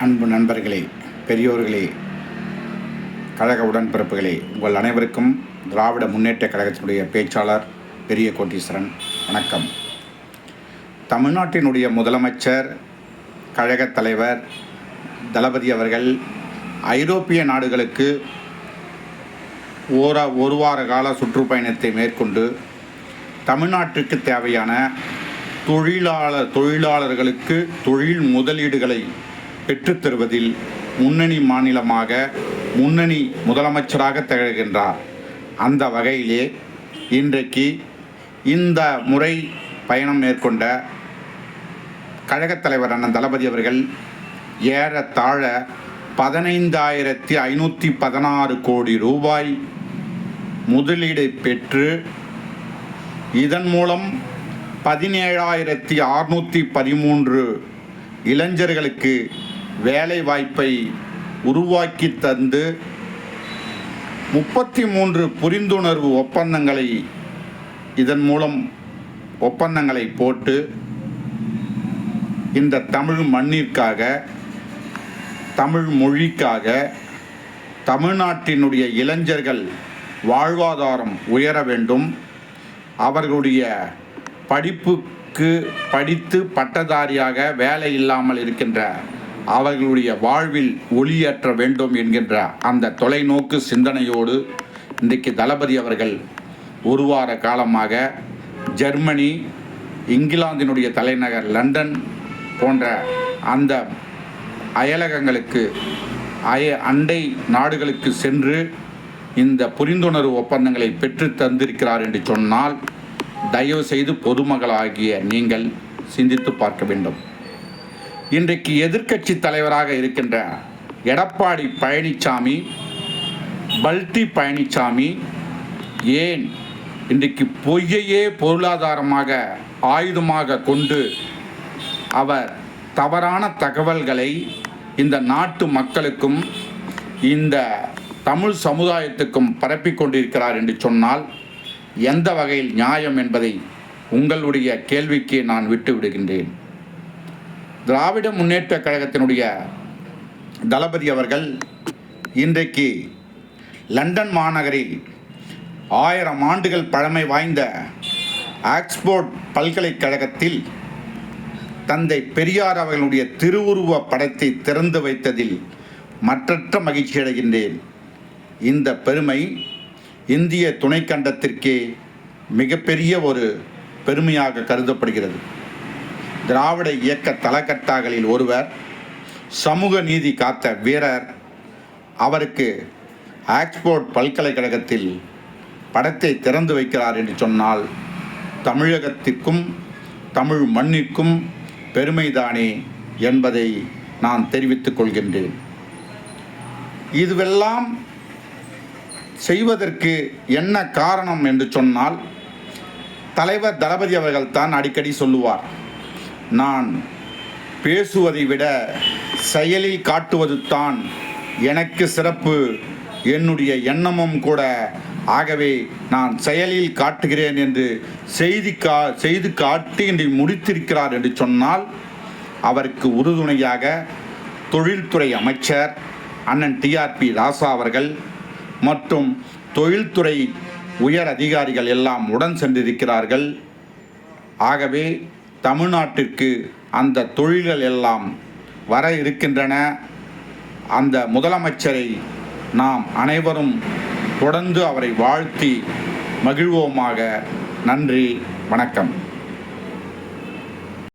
அன்பு நண்பர்களே, பெரியோர்களே, கழக உடன்பிறப்புகளே, உங்கள் அனைவருக்கும் திராவிட முன்னேற்ற கழகத்தினுடைய பேச்சாளர் பெரிய கோட்டீஸ்வரன் வணக்கம். தமிழ்நாட்டினுடைய முதலமைச்சர், கழகத் தலைவர் தளபதி அவர்கள் ஐரோப்பிய நாடுகளுக்கு ஒரு வார கால சுற்றுப்பயணத்தை மேற்கொண்டு தமிழ்நாட்டிற்கு தேவையான தொழிலாளர்களுக்கு தொழில் முதலீடுகளை பெற்றுத்தருவதில் முன்னணி மாநிலமாக முன்னணி முதலமைச்சராக திகழ்கின்றார். அந்த வகையிலே இன்றைக்கு இந்த முறை பயணம் மேற்கொண்ட கழகத் தலைவர் அண்ணன் தளபதி அவர்கள் ஏறத்தாழ 15,516 கோடி ரூபாய் முதலீடு பெற்று இதன் மூலம் 17,613 இளைஞர்களுக்கு வேலை வாய்ப்பை உருவாக்கி தந்து 33 புரிந்துணர்வு ஒப்பந்தங்களை இதன் மூலம் ஒப்பந்தங்களை போட்டு இந்த தமிழ் மண்ணிற்காக, தமிழ் மொழிக்காக, தமிழ்நாட்டினுடைய இளைஞர்கள் வாழ்வாதாரம் உயர வேண்டும், அவர்களுடைய படித்து பட்டதாரியாக வேலை இல்லாமல் இருக்கின்ற அவர்களுடைய வாழ்வில் ஒளியேற்ற வேண்டும் என்கின்ற அந்த தொலைநோக்கு சிந்தனையோடு இன்றைக்கு தளபதி அவர்கள் ஒரு வார காலமாக ஜெர்மனி, இங்கிலாந்தினுடைய தலைநகர் லண்டன் போன்ற அந்த அயலகங்களுக்கு அண்டை நாடுகளுக்கு சென்று இந்த புரிந்துணர்வு ஒப்பந்தங்களை பெற்று தந்திருக்கிறார் என்று சொன்னால் தயவு செய்து பொதுமக்களாகிய நீங்கள் சிந்தித்து பார்க்க வேண்டும். இன்றைக்கு எதிர்க்கட்சி தலைவராக இருக்கின்ற எடப்பாடி பழனிசாமி, பல்டி பழனிசாமி ஏன் இன்றைக்கு பொய்யையே பொருளாதாரமாக ஆயுதமாக கொண்டு அவர் தவறான தகவல்களை இந்த நாட்டு மக்களுக்கும் இந்த தமிழ் சமுதாயத்துக்கும் பரப்பிக் கொண்டிருக்கிறார் என்று சொன்னால் எந்த வகையில் நியாயம் என்பதை உங்களுடைய கேள்விக்கு நான் விட்டு விடுகின்றேன். திராவிட முன்னேற்ற கழகத்தினுடைய தளபதி அவர்கள் இன்றைக்கு லண்டன் மாநகரில் 1000 ஆண்டுகள் பழமை வாய்ந்த ஆக்ஸ்போர்ட் பல்கலைக்கழகத்தில் தந்தை பெரியார் அவர்களுடைய திருவுருவ படத்தை திறந்து வைத்ததில் மற்றற்ற மகிழ்ச்சி அடைகின்றேன். இந்த பெருமை இந்திய துணைக்கண்டத்திற்கே மிகப்பெரிய ஒரு பெருமையாக கருதப்படுகிறது. திராவிட இயக்க தலக்கட்டாகளில் ஒருவர், சமூக நீதி காத்த வீரர், அவருக்கு ஆக்ஸ்போர்ட் பல்கலைக்கழகத்தில் படத்தை திறந்து வைக்கிறார் என்று சொன்னால் தமிழகத்திற்கும் தமிழ் மண்ணிற்கும் பெருமைதானே என்பதை நான் தெரிவித்துக் கொள்கின்றேன். இதுவெல்லாம் செய்வதற்கு என்ன காரணம் என்று சொன்னால் தலைவர் தளபதி அவர்கள் தான் அடிக்கடி சொல்லுவார், நான் பேசுவதை விட செயலில் காட்டுவது தான் எனக்கு சிறப்பு, என்னுடைய எண்ணமும் கூட, ஆகவே நான் செயலில் காட்டுகிறேன் என்று செய்து காட்டி இன்று முடித்திருக்கிறார் என்று சொன்னால் அவருக்கு உறுதுணையாக தொழில்துறை அமைச்சர் அண்ணன் TRP ராசா அவர்கள் மற்றும் தொழில்துறை உயர் அதிகாரிகள் எல்லாம் உடன் சென்றிருக்கிறார்கள். ஆகவே தமிழ்நாட்டிற்கு அந்த தொழில்கள் எல்லாம் வர இருக்கின்றன. அந்த முதலமைச்சரை நாம் அனைவரும் தொடர்ந்து அவரை வாழ்த்தி மகிழ்வோமாக. நன்றி, வணக்கம்.